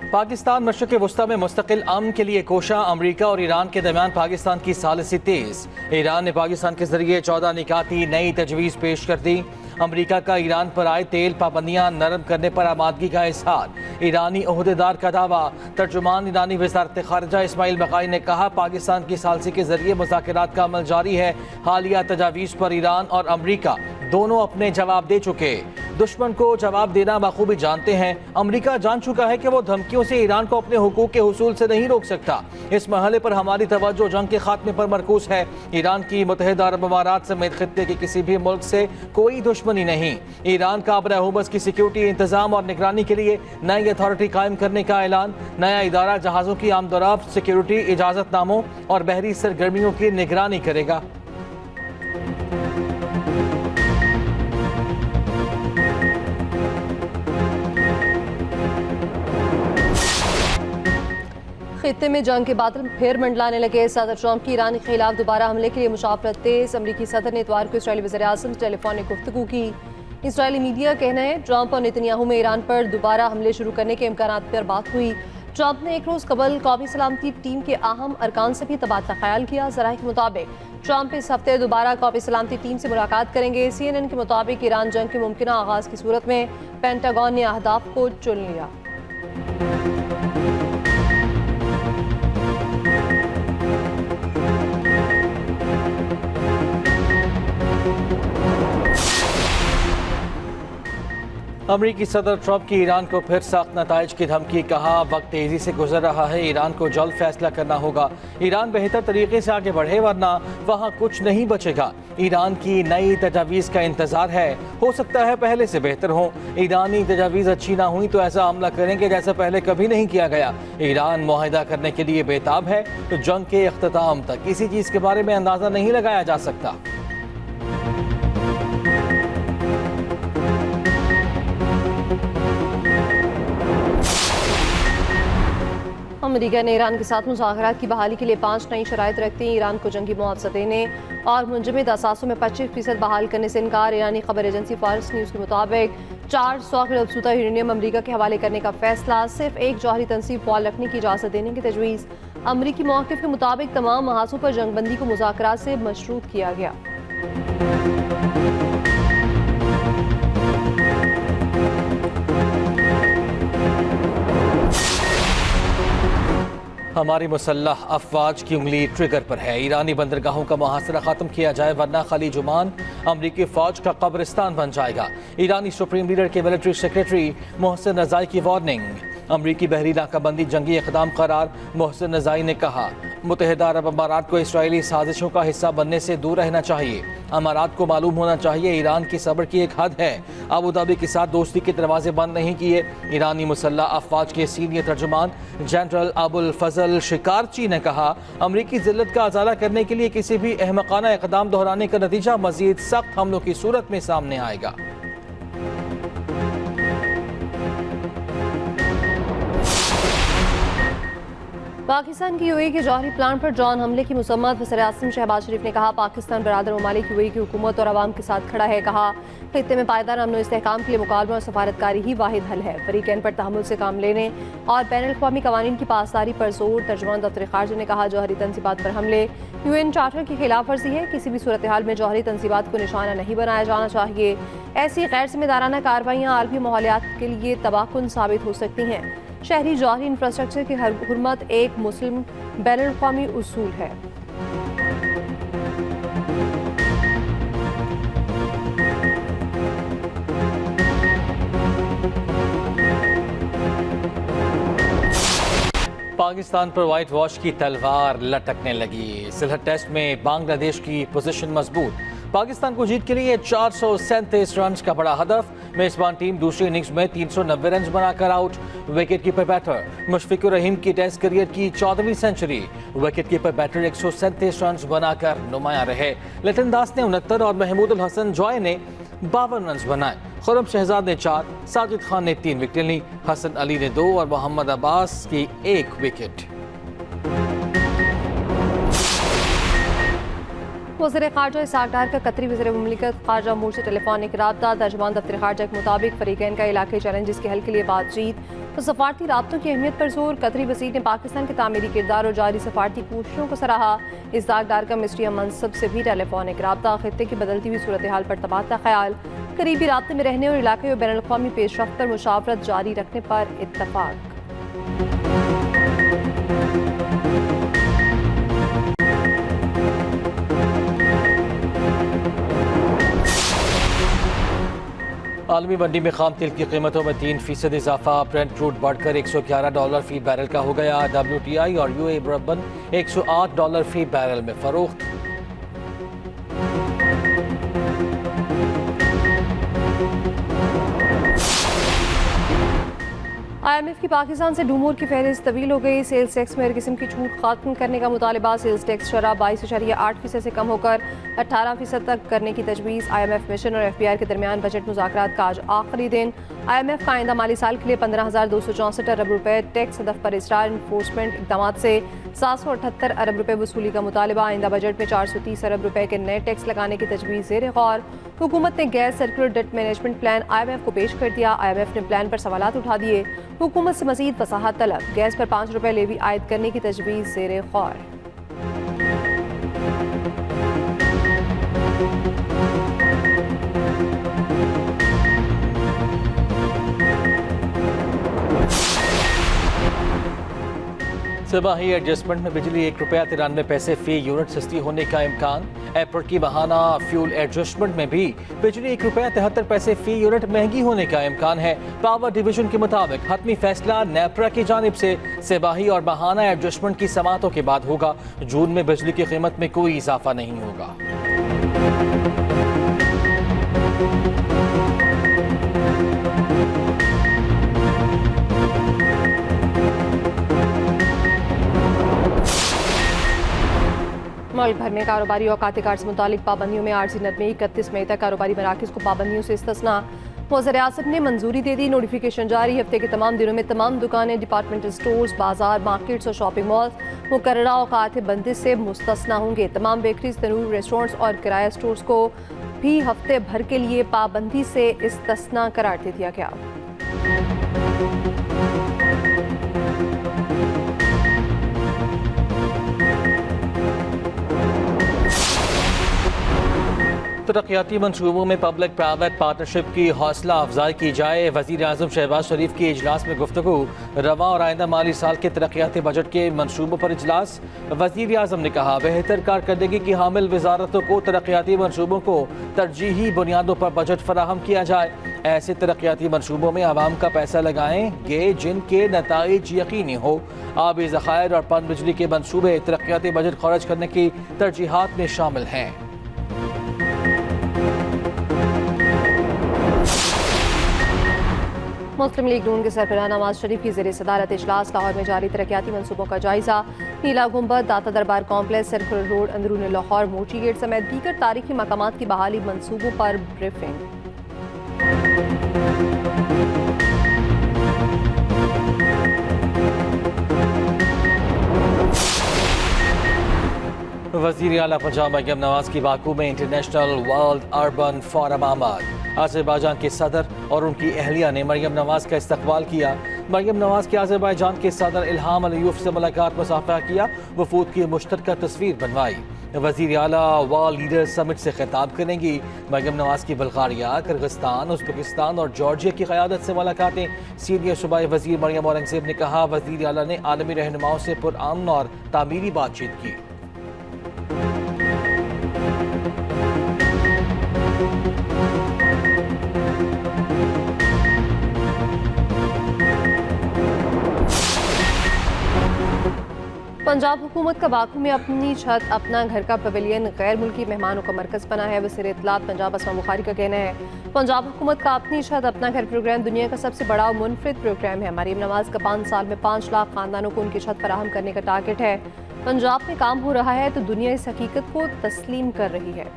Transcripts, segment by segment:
पाकिस्तान मशरिक़ वस्ता में मुस्तकिल अमन के लिए कोशा। अमरीका और ईरान के दरमियान पाकिस्तान की सालिसी तेज। ईरान ने पाकिस्तान के जरिए 14 निकाती नई तजवीज़ पेश कर दी। अमरीका का ईरान पर आए तेल पाबंदियां नरम करने पर आमादगी का इजहार। ईरानी ओहदेदार का दावा। तर्जुमान ईरानी वज़ारत ख़ारिजा इस्माइल बक़ाई ने कहा, पाकिस्तान की सालिसी के जरिए मुज़ाकरात का अमल जारी है। हालिया तजावीज़ पर ईरान और अमरीका दोनों अपने जवाब दे चुके। दुश्मन को जवाब देना बखूबी जानते हैं। अमरीका जान चुका है कि वो धमकियों से ईरान को अपने हुकूक के हुसूल से नहीं रोक सकता। इस मरहले पर हमारी तवज्जो जंग के खात्मे पर मरकूज है। ईरान की मुत्तहिदा अरब अमारात समेत खित्ते के किसी भी मुल्क से कोई दुश्मनी नहीं। ईरान का बरए हुबस की सिक्योरिटी, इंतजाम और निगरानी के लिए नई अथॉरिटी कायम करने का ऐलान। नया इदारा जहाज़ों की आमदोरफ्त, सिक्योरिटी, इजाज़तनामों और बहरी सरगर्मियों की निगरानी करेगा। खित्ते में जंग के बादल फिर मंडलाने लगे। सदर ट्रंप की ईरान के खिलाफ दोबारा हमले के लिए मुशावरत तेज। अमरीकी सदर ने इतवार को इसराइली वज़ीर-ए-आज़म से टेलीफोनिक गुफ्तगू की। इसराइली मीडिया का कहना है, ट्रंप और नेतन्याहू में ईरान पर दोबारा हमले शुरू करने के इम्कानात पर बात हुई। ट्रंप ने एक रोज़ कबल कौमी सलामती टीम के अहम अरकान से भी तबादला ख्याल किया। ज़राए के मुताबिक ट्रंप इस हफ्ते दोबारा कौमी सलामती टीम से मुलाकात करेंगे। CNN के मुताबिक ईरान जंग के मुमकिन आगाज़ की सूरत में पेंटागन ने अहदाफ को चुन लिया। अमरीकी सदर ट्रंप की ईरान को फिर सख्त नताइज की धमकी। कहा, वक्त तेजी से गुजर रहा है, ईरान को जल्द फैसला करना होगा। ईरान बेहतर तरीके से आगे बढ़े वरना वहाँ कुछ नहीं बचेगा। ईरान की नई तजावीज़ का इंतजार है, हो सकता है पहले से बेहतर हो। ईरानी तजावीज़ अच्छी ना हुई तो ऐसा हमला करेंगे जैसा पहले कभी नहीं किया गया। ईरान मुआहिदा करने के लिए बेताब है तो जंग के इख्तिताम तक किसी चीज़ के बारे में अंदाज़ा नहीं लगाया जा सकता। अमरीका ने ईरान के साथ मुज़ाकरात की बहाली के लिए 5 नई शराइत रखती हैं। ईरान को जंगी मुआवजा देने और मुंजमद असासों में 25% बहाल करने से इनकार। ईरानी खबर एजेंसी फार्स न्यूज़ के मुताबिक 400 किलो अफसूदा यूरेनियम अमरीका के हवाले करने का फैसला। सिर्फ एक जौहरी तनसीब फाल रखने की इजाज़त देने की तजवीज़। अमरीकी मौक़िफ़ के मुताबिक तमाम महाजों पर जंगबंदी को मुज़ाकरात से मशरूत किया गया। हमारी मुसल्लह अफवाज की उंगली ट्रिगर पर है। ईरानी बंदरगाहों का मुहासरा खत्म किया जाए वरना खलीज ओमान अमरीकी फौज का कब्रिस्तान बन जाएगा। ईरानी सुप्रीम लीडर के मिलिट्री सेक्रेटरी मोहसिन रज़ाई की वार्निंग। अमरीकी बहरी नाकाबंदी जंगी इक़दाम करार। मोहसिन रज़ाई ने कहा, मुत्तहिदा अरब अमारात को इसराइली साजिशों का हिस्सा बनने से दूर रहना चाहिए। अमारात को मालूम होना चाहिए ईरान की सब्र की एक हद है। अबू धाबी के साथ दोस्ती के दरवाजे बंद नहीं किए। ईरानी मुसल्लह अफवाज के सीनियर तर्जुमान जनरल अबुल फजल शिकारची ने कहा, अमरीकी जिल्लत का अजाला करने के लिए किसी भी अहमकाना इक़दाम दोहराने का नतीजा मजीद सख्त हमलों की सूरत में सामने आएगा। पाकिस्तान की यूएई के जौहरी प्लांट पर ड्रोन हमले की मसम्मत। वज़ीर-ए-आज़म शहबाज शरीफ ने कहा, पाकिस्तान बरादर ममालिक यूएई की हुकूमत और आवाम के साथ खड़ा है। कहा, खित्ते में पायदार अमन और इस्तेहकाम के लिए मुकालमा और सफारतकारी ही वाहिद हल है। फरीकैन पर तहम्मुल से काम लेने और बैनुल-अक़वामी कवानीन की पासदारी पर जोर। तर्जुमान दफ्तर ख़ारिजा ने कहा, जौहरी तंसीबात पर हमले UN चार्टर की खिलाफ वर्जी है। किसी भी सूरत हाल में जौहरी तंसीबात को निशाना नहीं बनाया जाना चाहिए। ऐसी गैर जिम्मेदाराना कार्रवाइयाँ आलमी माहौलियात के लिए तबाहकुन साबित हो सकती हैं। शहरी जौहरी इंफ्रास्ट्रक्चर की हुर्मत एक मुस्लिम बैनुल-अक़वामी उसूल है। पाकिस्तान पर व्हाइट वॉश की तलवार लटकने लगी। सिलहट टेस्ट में बांग्लादेश की पोजीशन मजबूत। पाकिस्तान को जीत के लिए 437 रन का बड़ा हदफ। मेजबान टीम दूसरी इनिंग्स में 390 रन बनाकर out. Wicket keeper batter Mushfiqur Rahim की टेस्ट करियर की 14वीं century. Wicket keeper batter 137 run बनाकर नुमाया रहे। लिटन दास ने 69 और महमूद हसन जॉय ने 52 रन बनाए। खुरम शहजाद ने 4, साजिद खान ने 3 विकेट ली। हसन अली ने 2 और मोहम्मद अब्बास की 1 विकेट। वज़ीर ख़ारजा इसहाक़ डार का कतरी वज़ीर मुमलिकत ख़ारजा मूर से टेलीफोनिक रब्ता। तर्जुमान दफ्तर ख़ारजा के मुताबिक फ़रीक़ैन का इलाक़ाई चैलेंजेस के हल के लिए बातचीत और सफारती राब्तों की अहमियत पर जोर। कतरी वज़ीर ने पाकिस्तान के तामीरी किरदार और जारी सफारती कोशिशों को सराहा। इसहाक़ डार का मिस्ट्री मनसब से भी टेलीफोनिक रब्ता। खित्ते की बदलती हुई सूरत हाल पर तबादला ख्याल। करीबी राब्ते में रहने और इलाक़ाई और बैनुल-अक़वामी पेशरफ्त पर मुशावरत जारी रखने पर इत्तफ़ाक़। आलमी मंडी में खाम तेल की कीमतों में 3% इजाफा। ब्रेंट क्रूड बढ़कर $111 फी बैरल का हो गया। WTI और UAE बरबन $108 फी बैरल में फरोख्त। IMF की पाकिस्तान से डूमोर की फहरिस्त तवील हो गई। सेल्स टैक्स में हर किस्म की छूट खत्म करने का मुतालबा। सेल्स टैक्स शरह 22.8% से कम होकर 18% तक करने की तजवीज़। IMF मिशन और FBR के दरमियान बजट मुज़ाकरात का आज आखिरी दिन। IMF का आइंदा माली साल के लिए 15,264 अरब रुपए टैक्स हदफ पर इसरार इन्फोर्समेंट इकदाम से 778 अरब रुपए वसूली का मुतालबा। आइंदा बजट में 430 अरब रुपए के नए टैक्स लगाने की तजवीज़ ज़ेर गौर। हुकूमत ने gas circular debt management plan IMF को पेश कर दिया। IMF ने प्लान पर सवालात उठा दिए। हुकूमत से मज़ीद वसाहत तलब। गैस पर 5 रुपए लेवी आयद करने की तजवीज़ ज़ेर गौर। सिपाही एडजस्टमेंट में बिजली ₹1.93 फी यूनिट सस्ती होने का इम्कान। अप्रैल की बहाना फ्यूल एडजस्टमेंट में भी बिजली ₹1.73 फी यूनिट महंगी होने का इम्कान है। पावर डिवीजन के मुताबिक हतमी फैसला नेपरा की जानिब से सिपाही और बहाना एडजस्टमेंट की समातों के बाद होगा। जून में बिजली की कीमत में कोई इजाफा नहीं होगा। मुल्क भर में कारोबारी औकात कार से मुतालिक पाबंदियों में आर्जी नरमी। 31 मई तक कारोबारी मराकज़ को पाबंदियों से इस्तिस्ना। वज़ीर आज़म ने मंजूरी दे दी। नोटिफिकेशन जारी। हफ्ते के तमाम दिनों में तमाम दुकानें, डिपार्टमेंटल स्टोर्स, बाजार, मार्केट्स और शॉपिंग मॉल्स मुकर्ररा औकात बंदिश से मुस्तस्ना होंगे। तमाम बेकरीज, तनूर रेस्टोरेंट्स और किराया स्टोर्स को भी हफ्ते भर के लिए पाबंदी से इस्तिस्ना करार दे दिया गया। तरक्याती मनसूबों में पब्लिक प्राइवेट पार्टनरशिप की हौसला अफजाई की जाए। वज़ीर आज़म शहबाज शरीफ की इजलास में गुफ्तगू। रवा और आइंदा माली साल के तरक्याती बजट के मनसूबों पर इजलास। वज़ीर आज़म ने कहा बेहतर कारकर्दगी की हामिल वजारतों को तरक्याती मनसूबों को तरजीही बुनियादों पर बजट फराहम किया जाए। ऐसे तरक्याती मनसूबों में आवाम का पैसा लगाएंगे जिनके नताइज यकीनी हो। आबी ज़खायर और पन बिजली के मनसूबे तरक्याती बजट खर्च करने की तरजीहात में शामिल हैं। मुस्लिम लीग नून के सरबराह नवाज शरीफ की ज़ेर सदारत इजलास। लाहौर में जारी तरक्याती मनसूबों का जायजा। नीला गुंबद, दाता दरबार कॉम्प्लेक्स, सर्कुलर रोड, अंदरून लाहौर, मोची गेट समेत दीगर तारीखी मकामात की बहाली मनसूबों पर ब्रीफिंग। वज़ीर आला पंजाब मरियम नवाज की बाकू में इंटरनेशनल वर्ल्ड अर्बन फोरम आमद। अज़रबैजान के सदर और उनकी अहलिया ने मरियम नवाज का इस्तकबाल किया। मरियम नवाज के अज़रबैजान के सदर इल्हाम अलीयूफ से मुलाकात, मुसाफा किया। वफूद की मुश्तरका तस्वीर बनवाई। वज़ीर आला वर्ल्ड लीडर समिट से खिताब करेंगी। मरियम नवाज की बल्गारिया, किर्गिस्तान, उज़्बेकिस्तान और जॉर्जिया की क़यादत से मुलाकातें। सीनियर सूबाई वज़ीर मरियम औरंगज़ेब ने कहा वज़ीर आला ने आलमी रहनुमाओं से पुरअमन और तामीरी बातचीत की। पंजाब हुकूमत का बाकू में अपनी छत, अपना घर का पवेलियन गैर मुल्की मेहमानों का मरकज़ बना है। वज़ीर इत्तलात पंजाब असमा बुखारी का कहना है पंजाब हुकूमत का अपनी छत अपना घर प्रोग्राम दुनिया का सबसे बड़ा और मुनफरिद प्रोग्राम है। मरियम नवाज का 5 साल में 5 लाख खानदानों को उनकी छत फराहम करने का टारगेट है। पंजाब में काम हो रहा है तो दुनिया इस हकीकत को तस्लीम कर रही है।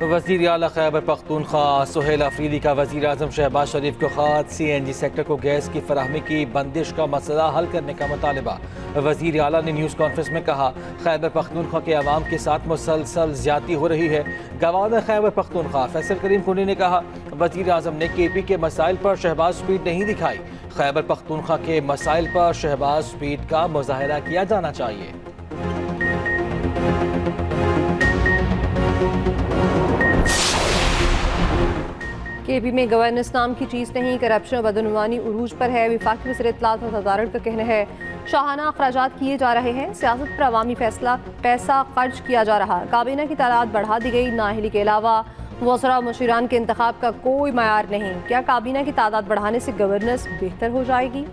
वज़ीर आला खैबर पख्तूनख्वा सुहेल अफरीदी का वज़ीर आज़म शहबाज शरीफ को ख़त। CNG सेक्टर को गैस की फराहमी की बंदिश का मसला हल करने का मुतालबा। वज़ीर आला ने न्यूज़ कॉन्फ्रेंस में कहा, खैबर पख्तूनख्वा के अवाम के साथ मुसलसल ज़्यादती हो रही है। गवर्नर खैबर पख्तूनख्वा फैसल करीम कुनी ने कहा, वज़ीर आज़म ने KP के मसाइल पर शहबाज स्पीड नहीं दिखाई। खैबर पख्तूनख्वा के मसाइल पर शहबाज स्पीड का मुजाहरा किया जाना चाहिए। KP में गवर्नेंस नाम की चीज़ नहीं, करप्शन और बदनवानी उरूज पर है। वफाकी वज़ीर इत्तलात व तदारुक का कहना है, शाहाना अखराजात किए जा रहे हैं, सियासत पर अवामी पैसा खर्च किया जा रहा। काबीना की तादाद बढ़ा दी गई। नाअहली के अलावा वज़रा मुशीरान के इंतखाब का कोई मयार नहीं। क्या काबीना की तादाद बढ़ाने से गवर्नेंस बेहतर हो जाएगी?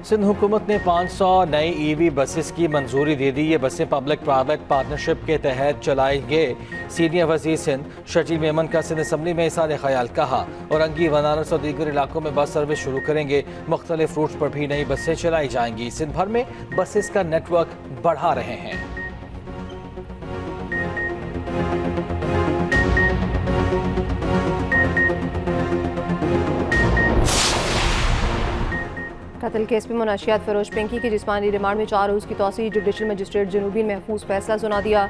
सिंध हुकूमत ने 500 नई EV बसेस की मंजूरी दे दी। ये बसें पब्लिक प्राइवेट पार्टनरशिप के तहत चलाएंगे। सीनियर वज़ीर सिंध शकील मेमन का सिंध असम्बली में इज़हार ख्याल कहा। औरंगी, बनारस और दीगर इलाकों में बस सर्विस शुरू करेंगे। मुख्तलिफ रूट्स पर भी नई बसें चलाई जाएंगी। सिंध भर में बसेस का नेटवर्क बढ़ा रहे हैं। कत्ल केस में मुनाशियात फरोज पिंकी की जिस्मानी रिमांड में 4 रोज़ की तौसीर। जुडिशल मजिस्ट्रेट जनूबी ने महफूज फैसला सुना दिया।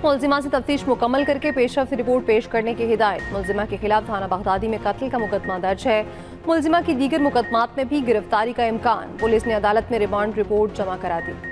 मुलजिमा से तफ्तीश मुकम्मल करके पेशरफ्त रिपोर्ट पेश करने की हिदायत। मुलजिमा के खिलाफ थाना बगदादी में कत्ल का मुकदमा दर्ज है। मुलजिमा की दीगर मुकदमात में भी गिरफ्तारी का इम्कान। पुलिस ने अदालत में रिमांड रिपोर्ट जमा करा दी।